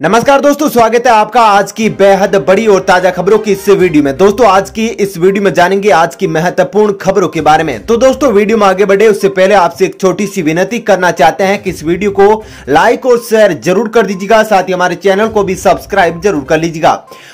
नमस्कार दोस्तों, स्वागत है आपका आज की बेहद बड़ी और ताजा खबरों की इस वीडियो में। दोस्तों आज की इस वीडियो में जानेंगे आज की महत्वपूर्ण खबरों के बारे में। तो दोस्तों वीडियो में आगे बढ़े उससे पहले आपसे एक छोटी सी विनती करना चाहते हैं कि इस वीडियो को लाइक और शेयर जरूर कर दीजिएगा, साथ ही हमारे चैनल को भी सब्सक्राइब जरूर कर लीजिएगा।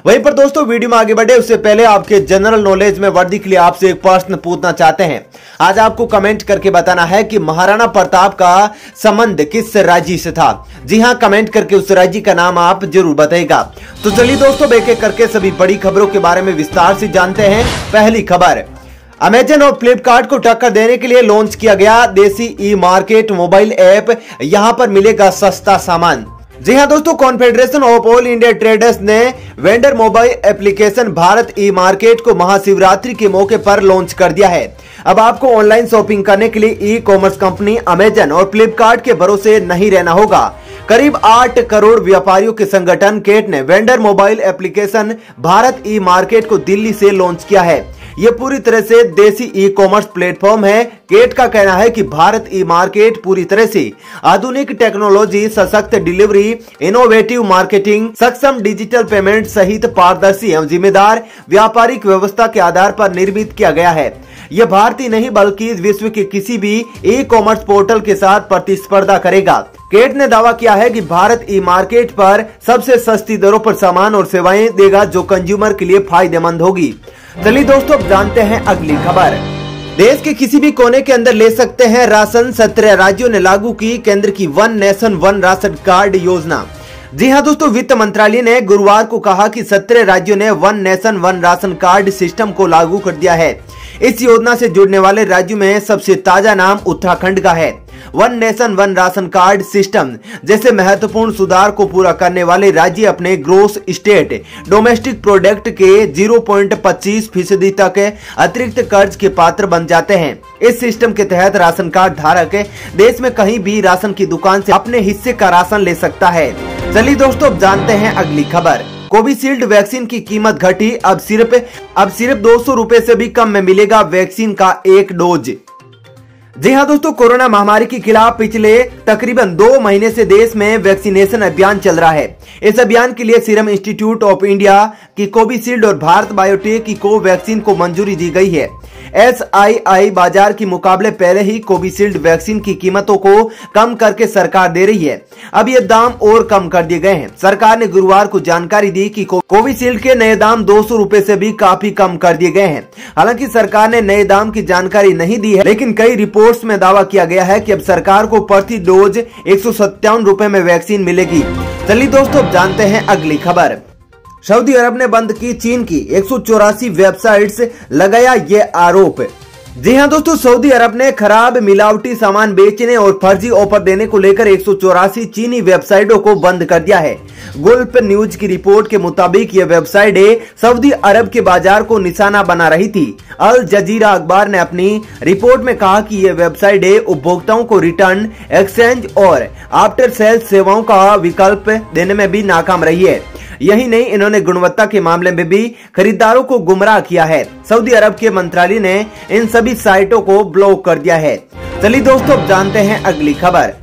वहीं पर दोस्तों वीडियो में आगे बढ़े उससे पहले आपके जनरल नॉलेज में वृद्धि के लिए आपसे एक प्रश्न पूछना चाहते हैं। आज आपको कमेंट करके बताना है कि महाराणा प्रताप का संबंध किस राज्य से था। जी हाँ, कमेंट करके उस राज्य का नाम आप जरूर बताइएगा। तो चलिए दोस्तों एक एक करके सभी बड़ी खबरों के बारे में विस्तार से जानते हैं। पहली खबर, अमेजन और फ्लिपकार्ट को टक्कर देने के लिए लॉन्च किया गया देसी ई मार्केट मोबाइल ऐप। यहां पर मिलेगा सस्ता सामान। जी हां दोस्तों, confederation of all India traders ने वेंडर मोबाइल एप्लीकेशन भारत ई मार्केट को महाशिवरात्रि के मौके पर लॉन्च कर दिया है। अब आपको ऑनलाइन शॉपिंग करने के लिए ई कॉमर्स कंपनी अमेजन और फ्लिपकार्ट के भरोसे नहीं रहना होगा। करीब 8 करोड़ व्यापारियों के संगठन केट ने वेंडर मोबाइल एप्लीकेशन भारत ई मार्केट को दिल्ली से लॉन्च किया है। यह पूरी तरह से देसी ई कॉमर्स प्लेटफॉर्म है। केट का कहना है कि भारत ई मार्केट पूरी तरह से आधुनिक टेक्नोलॉजी, सशक्त डिलीवरी, इनोवेटिव मार्केटिंग, सक्षम डिजिटल पेमेंट सहित पारदर्शी एवं जिम्मेदार व्यापारिक व्यवस्था के आधार पर निर्मित किया गया है। यह भारतीय नहीं बल्कि विश्व के किसी भी ई कॉमर्स पोर्टल के साथ प्रतिस्पर्धा करेगा। केट ने दावा किया है कि भारत ई मार्केट पर सबसे सस्ती दरों पर सामान और सेवाएं देगा, जो कंज्यूमर के लिए फायदेमंद होगी। चलिए दोस्तों अब जानते हैं अगली खबर। देश के किसी भी कोने के अंदर ले सकते हैं राशन। 17 राज्यों ने लागू की केंद्र की one nation one ration card योजना। जी हां दोस्तों, वित्त मंत्रालय ने गुरुवार को कहा कि 17 राज्यों ने one nation one ration card system को लागू कर दिया है। इस योजना से जुड़ने वाले राज्यों में सबसे ताजा नाम उत्तराखंड का है। One nation one ration card system जैसे महत्वपूर्ण सुधार को पूरा करने वाले राज्य अपने ग्रोस स्टेट डोमेस्टिक प्रोडक्ट के 0.25% तक अतिरिक्त कर्ज के पात्र बन जाते हैं। इस सिस्टम के तहत राशन कार्ड धारक देश में कहीं भी राशन की दुकान से अपने हिस्से का राशन ले सकता है। चलिए दोस्तों अब जानते हैं अगली खबर। कोविशील्ड वैक्सीन की कीमत घटी, अब सिर्फ 200 रुपए से भी कम में मिलेगा वैक्सीन का एक डोज। जी हां दोस्तों, कोरोना महामारी के खिलाफ पिछले तकरीबन 2 महीने से देश में वैक्सीनेशन अभियान चल रहा है। इस अभियान के लिए सीरम इंस्टीट्यूट ऑफ इंडिया की कोविशील्ड और भारत बायोटेक की कोवैक्सीन को मंजूरी दी गई है। SII बाजार के मुकाबले पहले ही कोविशील्ड वैक्सीन की कीमतों को कम करके सरकार दे रही है। अब ये दाम और कम कर दिए गए हैं। सरकार ने गुरुवार को जानकारी दी कि कोविशील्ड के नए दाम 200 रुपए से भी काफी कम कर दिए गए हैं। हालांकि सरकार ने नए दाम की जानकारी नहीं दी है, लेकिन कई रिपोर्ट्स में दावा किया गया है कि अब सरकार को प्रति डोज 157 रुपए में वैक्सीन मिलेगी। चलिए दोस्तों अब जानते हैं अगली खबर। सऊदी अरब ने बंद की चीन की 184 वेबसाइट्स, लगाया ये आरोप। जी हां दोस्तों, सऊदी अरब ने खराब मिलावटी सामान बेचने और फर्जी ऑफर देने को लेकर 184 चीनी वेबसाइटों को बंद कर दिया है। गुल्फ न्यूज की रिपोर्ट के मुताबिक ये वेबसाइटें सऊदी अरब के बाजार को निशाना बना रही थी। अल जजीरा अखबार ने अपनी रिपोर्ट में कहा कि ये वेबसाइटें उपभोक्ताओं को रिटर्न, एक्सचेंज और आफ्टर सेल्स सेवाओं का विकल्प देने में भी नाकाम रही है। यही नहीं, इन्होंने गुणवत्ता के मामले में भी खरीदारों को गुमराह किया है। सऊदी अरब के मंत्रालय ने इन सभी साइटों को ब्लॉक कर दिया है। चलिए दोस्तों अब जानते हैं अगली खबर।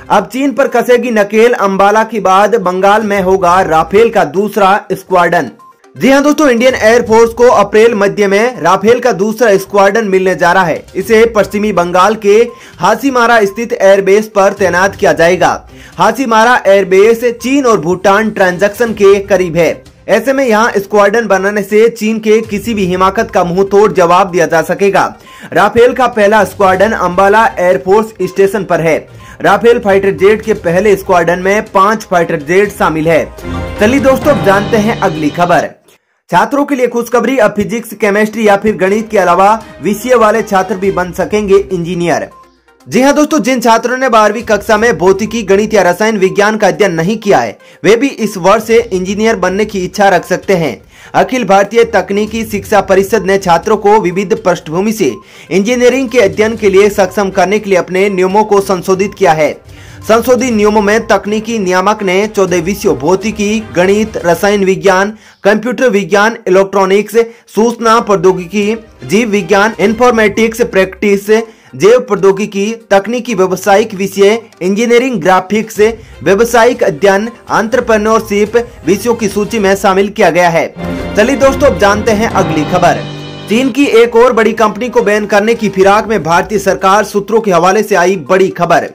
अब चीन पर कसेगी नकेल, अंबाला के बाद बंगाल में होगा राफेल का दूसरा स्क्वाड्रन। जी हां दोस्तों, इंडियन एयरफोर्स को अप्रैल मध्य में राफेल का दूसरा स्क्वाड्रन मिलने जा रहा है। इसे पश्चिमी बंगाल के हासीमारा स्थित एयरबेस पर तैनात किया जाएगा। हासीमारा एयरबेस चीन और भूटान ट्रांजैक्शन के करीब है। ऐसे में यहां स्क्वाड्रन बनाने से चीन के किसी भी हिमाकत का मुंह तोड़ जवाब दिया जा सकेगा। राफेल का पहला स्क्वाड्रन अंबाला एयरफोर्स स्टेशन पर है। राफेल फाइटर जेट के पहले स्क्वाड्रन में 5 फाइटर जेट शामिल है। चलिए दोस्तों अब जानते हैं अगली खबर। छात्रों के लिए खुशखबरी, अब फिजिक्स, केमिस्ट्री या फिर गणित के अलावा विषय वाले छात्र भी बन सकेंगे इंजीनियर। जी हां दोस्तों, जिन छात्रों ने 12वीं कक्षा में भौतिकी, गणित या रसायन विज्ञान का अध्ययन नहीं किया है, वे भी इस वर्ष से इंजीनियर बनने की इच्छा रख सकते हैं। अखिल भारतीय तकनीकी शिक्षा परिषद ने छात्रों को विविध पृष्ठभूमि से इंजीनियरिंग के अध्ययन के लिए सक्षम करने के लिए अपने नियमों को संशोधित किया है। संशोधित नियमों में तकनीकी नियामक ने 14 विषयों भौतिकी, गणित, रसायन विज्ञान, कंप्यूटर विज्ञान, इलेक्ट्रॉनिक्स, सूचना प्रौद्योगिकी, जीव विज्ञान, इंफॉर्मेटिक्स प्रैक्टिस, जैव प्रौद्योगिकी, तकनीकी, व्यावसायिक विषय, इंजीनियरिंग, ग्राफिक्स, व्यावसायिक अध्ययन, एंटरप्रेन्योरशिप विषयों की सूची में शामिल किया गया है। चलिए दोस्तों अब जानते हैं अगली खबर। चीन की एक और बड़ी कंपनी को बैन करने की फिराक में भारतीय सरकार, सूत्रों के हवाले से आई बड़ी खबर।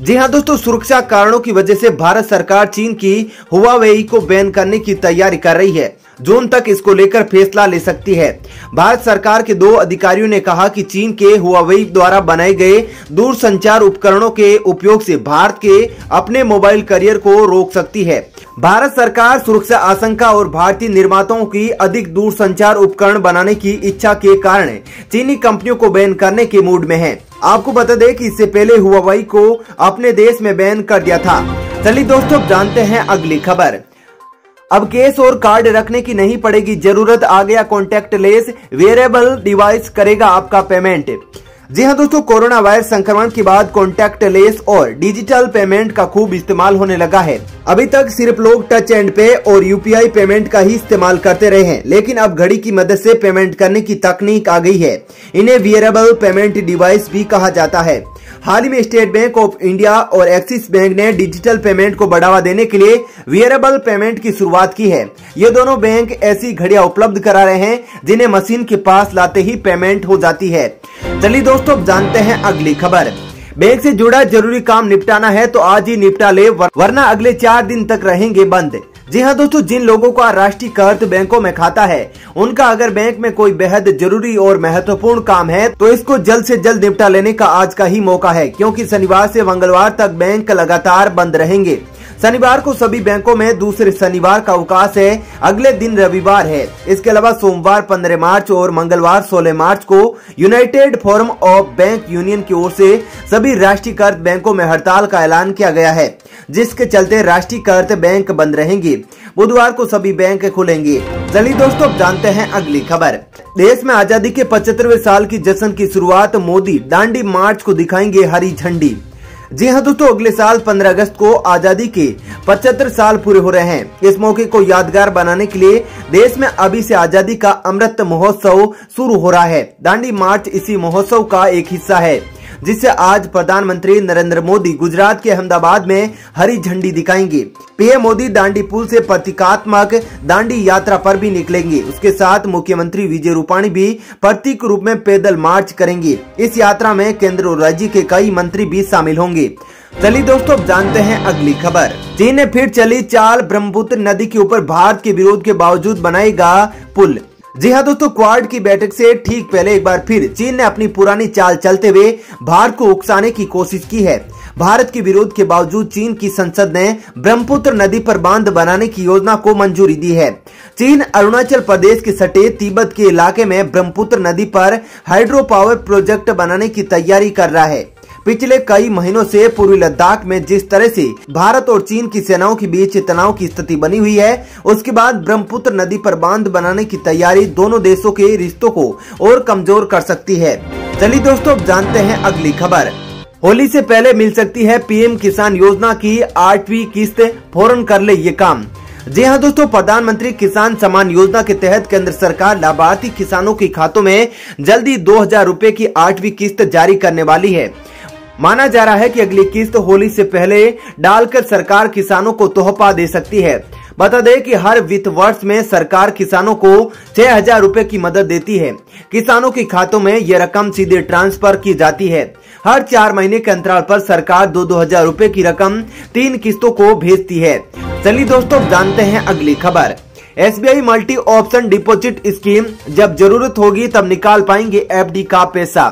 जी हां दोस्तों, सुरक्षा कारणों की वजह से भारत सरकार चीन की हुआवेई को बैन करने की तैयारी कर रही है। जून तक इसको लेकर फैसला ले सकती है। भारत सरकार के 2 अधिकारियों ने कहा कि चीन के हुआवेई द्वारा बनाए गए दूरसंचार उपकरणों के उपयोग से भारत के अपने मोबाइल करियर को रोक सकती है। भारत सरकार सुरक्षा आशंका और भारतीय निर्माताओं की अधिक दूरसंचार उपकरण बनाने की इच्छा के कारण चीनी कंपनियों को बैन करने के मूड में है। आपको बता दें कि इससे पहले हुआवेई को अपने देश में बैन कर दिया था। चलिए दोस्तों जानते हैं अगली खबर। अब केस और कार्ड रखने की नहीं पड़ेगी जरूरत, आ गया कॉन्टैक्टलेस वेयरेबल डिवाइस करेगा आपका पेमेंट। जी हां दोस्तों, कोरोना वायरस संक्रमण के बाद कॉन्टैक्टलेस और डिजिटल पेमेंट का खूब इस्तेमाल होने लगा है। अभी तक सिर्फ लोग टच एंड पे और यूपीआई पेमेंट का ही इस्तेमाल करते रहे हैं, लेकिन अब घड़ी की मदद से पेमेंट करने की तकनीक आ गई है। इन्हें वेयरेबल पेमेंट डिवाइस भी कहा जाता है। हाल ही में स्टेट बैंक ऑफ इंडिया और एक्सिस बैंक ने डिजिटल पेमेंट को बढ़ावा देने के लिए वेयरेबल पेमेंट की शुरुआत की है। ये दोनों बैंक ऐसी घड़ियां उपलब्ध करा रहे हैं जिन्हें मशीन के पास लाते ही पेमेंट हो जाती है। चलिए दोस्तों जानते हैं अगली खबर। बैंक से जुड़ा जरूरी काम निपटाना है तो आज ही निपटा ले, वरना अगले 4 दिन तक रहेंगे बंद। जी हाँ दोस्तों, जिन लोगों का राष्ट्रीयकृत बैंकों में खाता है, उनका अगर बैंक में कोई बेहद जरूरी और महत्वपूर्ण काम है तो इसको जल्द से जल्द निपटा लेने का आज का ही मौका है, क्योंकि शनिवार से मंगलवार तक बैंक लगातार बंद रहेंगे। शनिवार को सभी बैंकों में दूसरे शनिवार का अवकाश है, अगले दिन रविवार है। इसके अलावा सोमवार 15 मार्च और मंगलवार 16 मार्च को United forum of bank union की ओर से सभी राष्ट्रीयकृत बैंकों में हड़ताल का ऐलान किया गया है, जिसके चलते राष्ट्रीयकृत बैंक बंद रहेंगे। बुधवार को सभी बैंक खुलेंगे। चलिए दोस्तों जानते हैं अगली खबर। देश में आजादी के 75वें साल की जश्न की शुरुआत मोदी दांडी मार्च को दिखाएंगे हरी झंडी। जी हाँ दोस्तों, अगले साल 15 अगस्त को आजादी के 75 साल पूरे हो रहे हैं। इस मौके को यादगार बनाने के लिए देश में अभी से आजादी का अमृत महोत्सव शुरू हो रहा है। दांडी मार्च इसी महोत्सव का एक हिस्सा है, जिससे आज प्रधानमंत्री नरेंद्र मोदी गुजरात के अहमदाबाद में हरी झंडी दिखाएंगे। पीएम मोदी दांडी पुल से प्रतीकात्मक दांडी यात्रा पर भी निकलेंगे। उसके साथ मुख्यमंत्री विजय रूपाणी भी प्रतीक रूप में पैदल मार्च करेंगे। इस यात्रा में केंद्र और राज्य के कई मंत्री भी शामिल होंगे। चलिए दोस्तों जानते हैं अगली खबर। चीन ने फिर चली चाल, ब्रह्मपुत्र नदी के ऊपर भारत के विरोध के बावजूद बनाएगा पुल। जी हाँ दोस्तों, क्वाड की बैठक से ठीक पहले एक बार फिर चीन ने अपनी पुरानी चाल चलते हुए भारत को उकसाने की कोशिश की है। भारत के विरोध के बावजूद चीन की संसद ने ब्रह्मपुत्र नदी पर बांध बनाने की योजना को मंजूरी दी है। चीन अरुणाचल प्रदेश के सटे तिब्बत के इलाके में ब्रह्मपुत्र नदी पर हाइड्रो पावर प्रोजेक्ट बनाने की तैयारी कर रहा है। पिछले कई महीनों से पूर्वी लद्दाख में जिस तरह से भारत और चीन की सेनाओं के बीच तनाव की स्थिति बनी हुई है, उसके बाद ब्रह्मपुत्र नदी पर बांध बनाने की तैयारी दोनों देशों के रिश्तों को और कमजोर कर सकती है। चलिए दोस्तों जानते हैं अगली खबर। होली से पहले मिल सकती है पीएम किसान योजना की 8वीं किस्त, फौरन कर ले ये काम। जी हाँ दोस्तों, प्रधानमंत्री किसान सम्मान योजना के तहत केंद्र सरकार लाभार्थी किसानों के खातों में जल्दी 2000 रुपए की 8वीं किस्त जारी करने वाली है। माना जा रहा है कि अगली किस्त होली से पहले डालकर सरकार किसानों को तोहफा दे सकती है। बता दें कि हर वित्त वर्ष में सरकार किसानों को 6000 रुपए की मदद देती है। किसानों के खातों में यह रकम सीधे ट्रांसफर की जाती है। हर 4 महीने के अंतराल पर सरकार 2-2 हजार रुपए की रकम 3 किस्तों को भेजती है। चलिए दोस्तों जानते हैं अगली खबर। SBI multi option deposit scheme, जब जरूरत होगी तब निकाल पाएंगे एफडी का पैसा।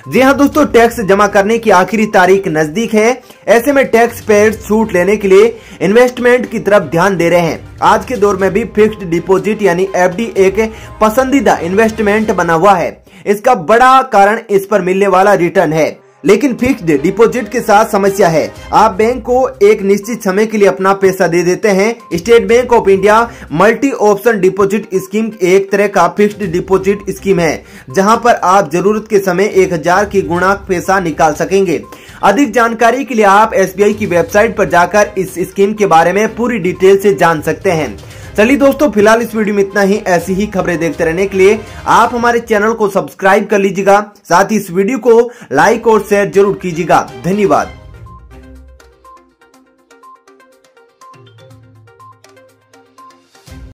जी हाँ दोस्तों, टैक्स जमा करने की आखिरी तारीख नजदीक है। ऐसे में टैक्स पेयर्स छूट लेने के लिए इन्वेस्टमेंट की तरफ ध्यान दे रहे हैं। आज के दौर में भी फिक्स्ड डिपॉजिट यानी एफडी एक पसंदीदा इन्वेस्टमेंट बना हुआ है। इसका बड़ा कारण इस पर मिलने वाला रिटर्न है। लेकिन फिक्स्ड डिपॉजिट के साथ समस्या है। आप बैंक को एक निश्चित समय के लिए अपना पैसा दे देते हैं। State bank of India multi option deposit scheme एक तरह का फिक्स्ड डिपॉजिट स्कीम है, जहां पर आप जरूरत के समय 1000 की गुणा पैसा निकाल सकेंगे। अधिक जानकारी के लिए आप एसबीआई की वेबसाइट पर जाकर इस स्कीम के बारे में पूरी डिटेल से जान सकते हैं। चलिए दोस्तों, फिलहाल इस वीडियो में इतना ही। ऐसी ही खबरें देखते रहने के लिए आप हमारे चैनल को सब्सक्राइब कर लीजिएगा, साथ ही इस वीडियो को लाइक और शेयर जरूर कीजिएगा। धन्यवाद।